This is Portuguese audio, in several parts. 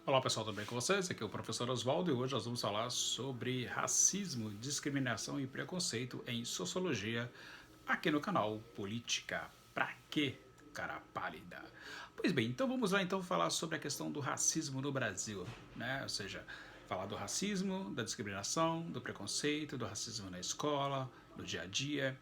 Olá pessoal, tudo bem com vocês? Aqui é o professor Oswaldo e hoje nós vamos falar sobre racismo, discriminação e preconceito em sociologia aqui no canal Política. Pra quê, cara pálida? Pois bem, então vamos lá então falar sobre a questão do racismo no Brasil, né? Ou seja, falar do racismo, da discriminação, do preconceito, do racismo na escola, no dia a dia.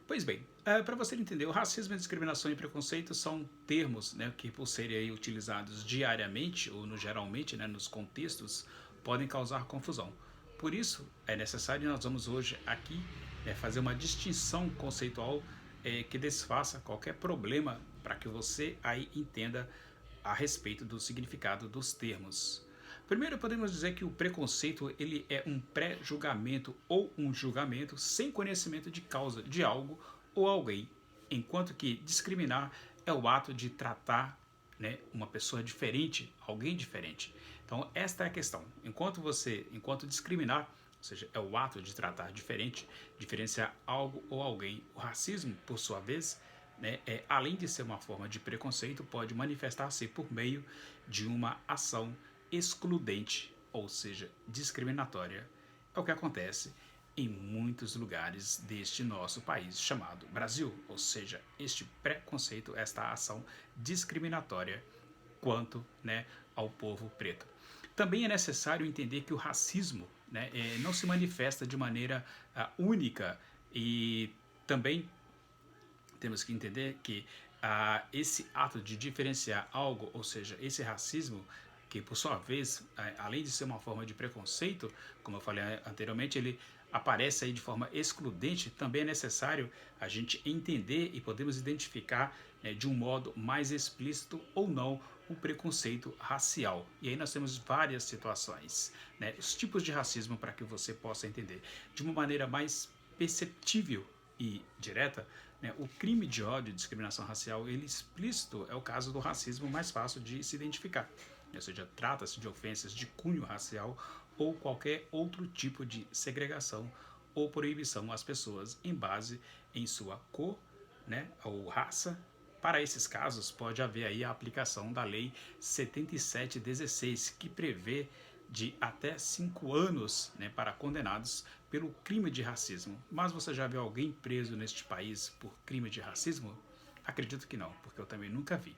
Pois bem, para você entender, o racismo, a discriminação e preconceito são termos, né, que por serem aí utilizados diariamente ou no, geralmente, né, nos contextos, podem causar confusão. Por isso, é necessário, nós vamos hoje aqui fazer uma distinção conceitual que desfaça qualquer problema para que você aí entenda a respeito do significado dos termos. Primeiro, podemos dizer que o preconceito ele é um pré-julgamento ou um julgamento sem conhecimento de causa de algo ou alguém, enquanto que discriminar é o ato de tratar, né, uma pessoa diferente, alguém diferente. Então, esta é a questão. Enquanto discriminar, ou seja, é o ato de tratar diferente, diferenciar algo ou alguém. O racismo, por sua vez, né, além de ser uma forma de preconceito, pode manifestar-se por meio de uma ação excludente, ou seja, discriminatória. É o que acontece em muitos lugares deste nosso país chamado Brasil, ou seja, este preconceito, esta ação discriminatória quanto, né, ao povo preto. Também é necessário entender que o racismo, né, não se manifesta de maneira única e também temos que entender que esse ato de diferenciar algo, ou seja, esse racismo, que por sua vez, além de ser uma forma de preconceito, como eu falei anteriormente, ele aparece aí de forma excludente, também é necessário a gente entender e podemos identificar, né, de um modo mais explícito ou não o preconceito racial. E aí nós temos várias situações, né, os tipos de racismo para que você possa entender de uma maneira mais perceptível e direta, né, o crime de ódio e discriminação racial, ele explícito é o caso do racismo mais fácil de se identificar. Ou seja, trata-se de ofensas de cunho racial ou qualquer outro tipo de segregação ou proibição às pessoas em base em sua cor, né, ou raça. Para esses casos, pode haver aí a aplicação da Lei 7716, que prevê de até 5 anos, né, para condenados pelo crime de racismo. Mas você já viu alguém preso neste país por crime de racismo? Acredito que não, porque eu também nunca vi.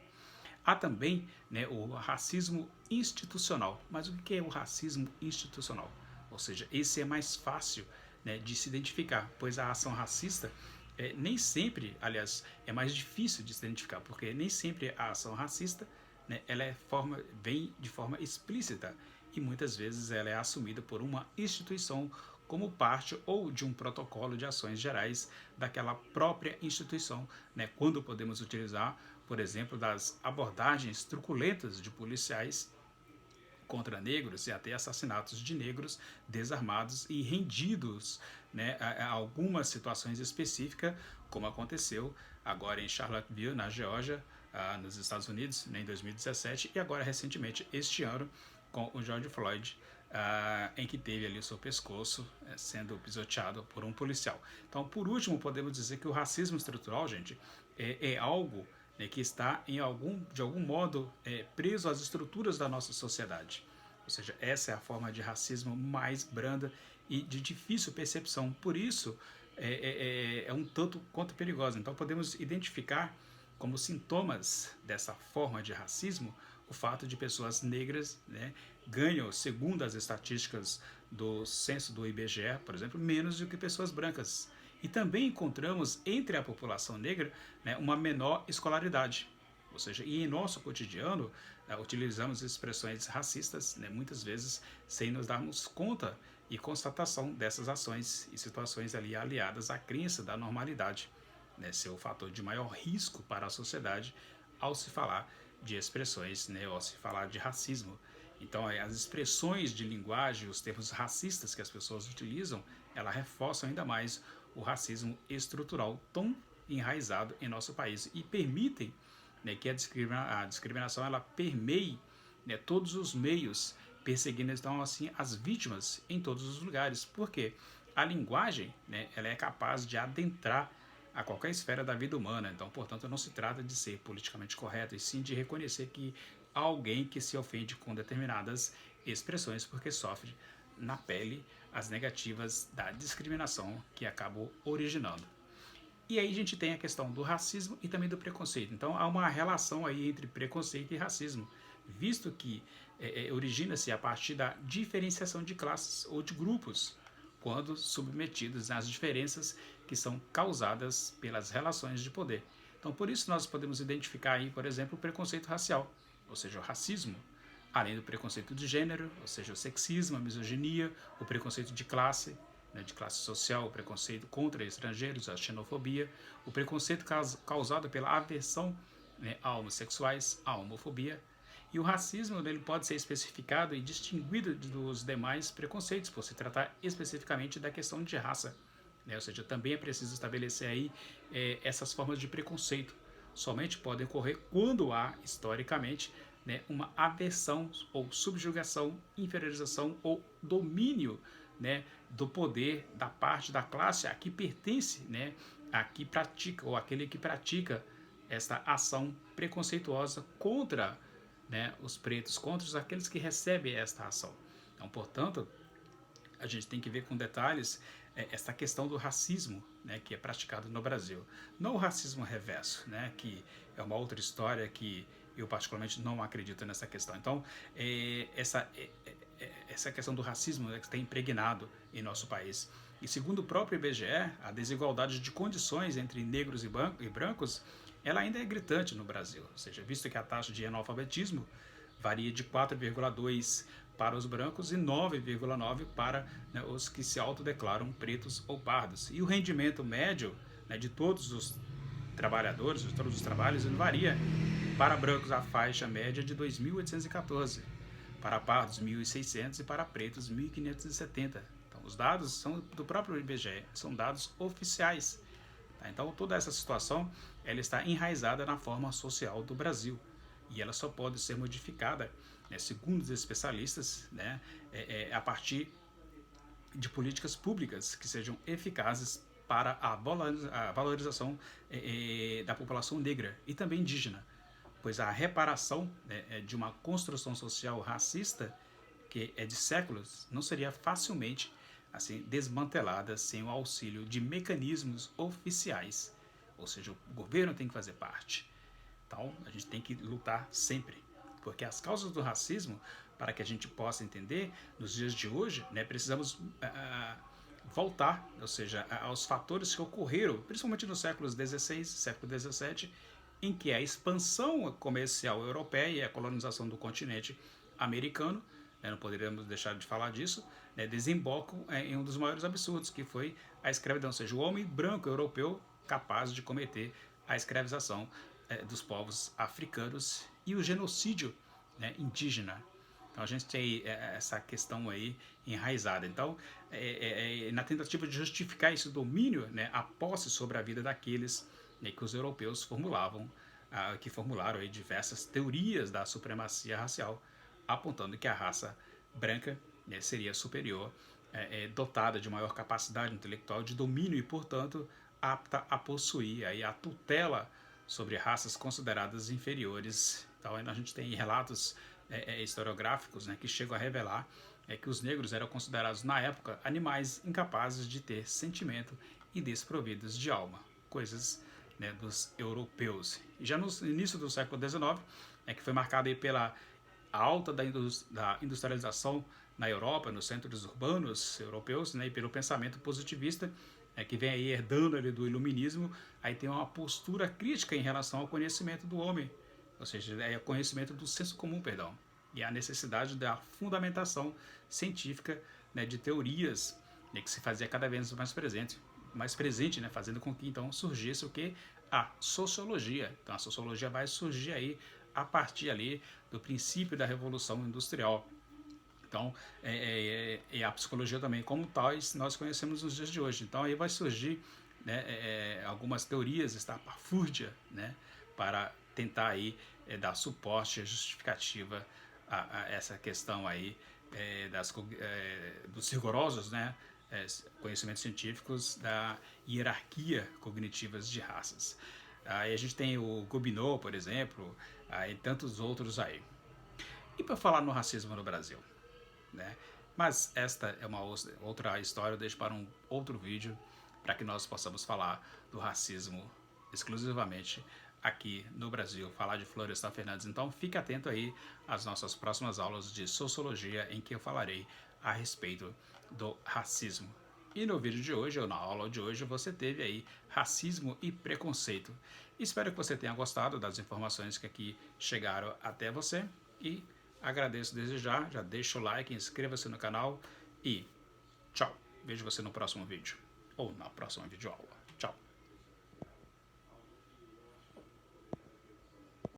Há também, né, o racismo institucional. Mas o que é o racismo institucional? Ou seja, esse é mais fácil, né, de se identificar, pois a ação racista nem sempre, aliás, é mais difícil de se identificar, porque nem sempre a ação racista, né, vem de forma explícita e muitas vezes ela é assumida por uma instituição como parte ou de um protocolo de ações gerais daquela própria instituição, né, quando podemos utilizar, por exemplo, das abordagens truculentas de policiais contra negros e até assassinatos de negros desarmados e rendidos, né, a algumas situações específicas, como aconteceu agora em Charlottesville, na Geórgia, nos Estados Unidos, né, em 2017, e agora recentemente, este ano, com o George Floyd, em que teve ali o seu pescoço sendo pisoteado por um policial. Então, por último, podemos dizer que o racismo estrutural, gente, é algo, né, que está de algum modo preso às estruturas da nossa sociedade. Ou seja, essa é a forma de racismo mais branda e de difícil percepção. Por isso, é um tanto quanto perigosa. Então, podemos identificar como sintomas dessa forma de racismo o fato de pessoas negras, né, ganham, segundo as estatísticas do censo do IBGE, por exemplo, menos do que pessoas brancas. E também encontramos entre a população negra, né, uma menor escolaridade. Ou seja, e em nosso cotidiano utilizamos expressões racistas, né, muitas vezes sem nos darmos conta e constatação dessas ações e situações ali aliadas à crença da normalidade, né, ser o fator de maior risco para a sociedade ao se falar de expressões, né, ao se falar de racismo. Então, as expressões de linguagem, os termos racistas que as pessoas utilizam, ela reforçam ainda mais o racismo estrutural tão enraizado em nosso país e permitem, né, que a discriminação ela permeie, né, todos os meios, perseguindo então assim as vítimas em todos os lugares. Porque a linguagem, né, ela é capaz de adentrar a qualquer esfera da vida humana. Então, portanto, não se trata de ser politicamente correto, e sim de reconhecer que alguém que se ofende com determinadas expressões porque sofre na pele as negativas da discriminação que acabou originando. E aí a gente tem a questão do racismo e também do preconceito. Então há uma relação aí entre preconceito e racismo, visto que origina-se a partir da diferenciação de classes ou de grupos, quando submetidos às diferenças que são causadas pelas relações de poder. Então por isso nós podemos identificar aí, por exemplo, o preconceito racial, ou seja, o racismo, além do preconceito de gênero, ou seja, o sexismo, a misoginia, o preconceito de classe social, o preconceito contra estrangeiros, a xenofobia, o preconceito causado pela aversão, a homossexuais, a homofobia. E o racismo ele pode ser especificado e distinguido dos demais preconceitos, por se tratar especificamente da questão de raça. Ou seja, também é preciso estabelecer aí essas formas de preconceito. Somente podem ocorrer quando há, historicamente, uma aversão ou subjugação, inferiorização ou domínio do poder da parte da classe a que pertence, a que pratica, ou aquele que pratica esta ação preconceituosa contra os pretos, contra aqueles que recebem esta ação. Então, portanto, a gente tem que ver com detalhes essa questão do racismo, que é praticado no Brasil. Não o racismo reverso, que é uma outra história que eu particularmente não acredito nessa questão. Então, essa questão do racismo que está impregnado em nosso país. E segundo o próprio IBGE, a desigualdade de condições entre negros e brancos, ela ainda é gritante no Brasil. Ou seja, visto que a taxa de analfabetismo varia de 4,2 para os brancos e 9,9 para os que se autodeclaram pretos ou pardos. E o rendimento médio de todos os trabalhadores, de todos os trabalhos, ele varia. Para brancos, a faixa média de 2.814, para pardos, 1.600 e para pretos, 1.570. Então, os dados são do próprio IBGE, são dados oficiais. Tá? Então, toda essa situação ela está enraizada na forma social do Brasil e ela só pode ser modificada, segundo os especialistas, a partir de políticas públicas que sejam eficazes para a valorização da população negra e também indígena, pois a reparação de uma construção social racista que é de séculos não seria facilmente assim desmantelada sem o auxílio de mecanismos oficiais, ou seja, o governo tem que fazer parte. Então a gente tem que lutar sempre, porque as causas do racismo, para que a gente possa entender nos dias de hoje, precisamos voltar, ou seja, aos fatores que ocorreram, principalmente nos séculos XVI, século XVII, em que a expansão comercial europeia e a colonização do continente americano, não poderíamos deixar de falar disso, desembocam em um dos maiores absurdos, que foi a escravidão, ou seja, o homem branco europeu capaz de cometer a escravização dos povos africanos e o genocídio indígena. Então a gente tem essa questão aí enraizada. Então, na tentativa de justificar esse domínio, a posse sobre a vida daqueles que os europeus que formularam aí diversas teorias da supremacia racial, apontando que a raça branca seria superior, dotada de maior capacidade intelectual de domínio e, portanto, apta a possuir aí a tutela sobre raças consideradas inferiores. Então, a gente tem relatos historiográficos que chegam a revelar que os negros eram considerados, na época, animais incapazes de ter sentimento e desprovidos de alma, coisas dos europeus. E já no início do século XIX, que foi marcado aí pela alta da industrialização na Europa, nos centros urbanos europeus, e pelo pensamento positivista, que vem aí herdando ali do iluminismo, aí tem uma postura crítica em relação ao conhecimento do homem, ou seja, o conhecimento do senso comum, e a necessidade da fundamentação científica de teorias que se fazia cada vez mais presente, fazendo com que então surgisse o que? A sociologia. Então a sociologia vai surgir aí a partir ali do princípio da Revolução Industrial. Então, a psicologia também, como tais, nós conhecemos nos dias de hoje. Então, aí vai surgir algumas teorias estapafúrdia, para tentar aí dar suporte e justificativa a essa questão aí dos rigorosos, conhecimentos científicos da hierarquia cognitivas de raças. Aí a gente tem o Gobineau, por exemplo, e tantos outros aí. E para falar no racismo no Brasil, né? Mas esta é uma outra história, eu deixo para um outro vídeo, para que nós possamos falar do racismo exclusivamente aqui no Brasil, falar de Florestan Fernandes. Então fique atento aí às nossas próximas aulas de sociologia, em que eu falarei a respeito do racismo. E no vídeo de hoje, ou na aula de hoje, você teve aí racismo e preconceito. Espero que você tenha gostado das informações que aqui chegaram até você e agradeço desde já deixa o like, inscreva-se no canal e tchau. Vejo você no próximo vídeo ou na próxima videoaula.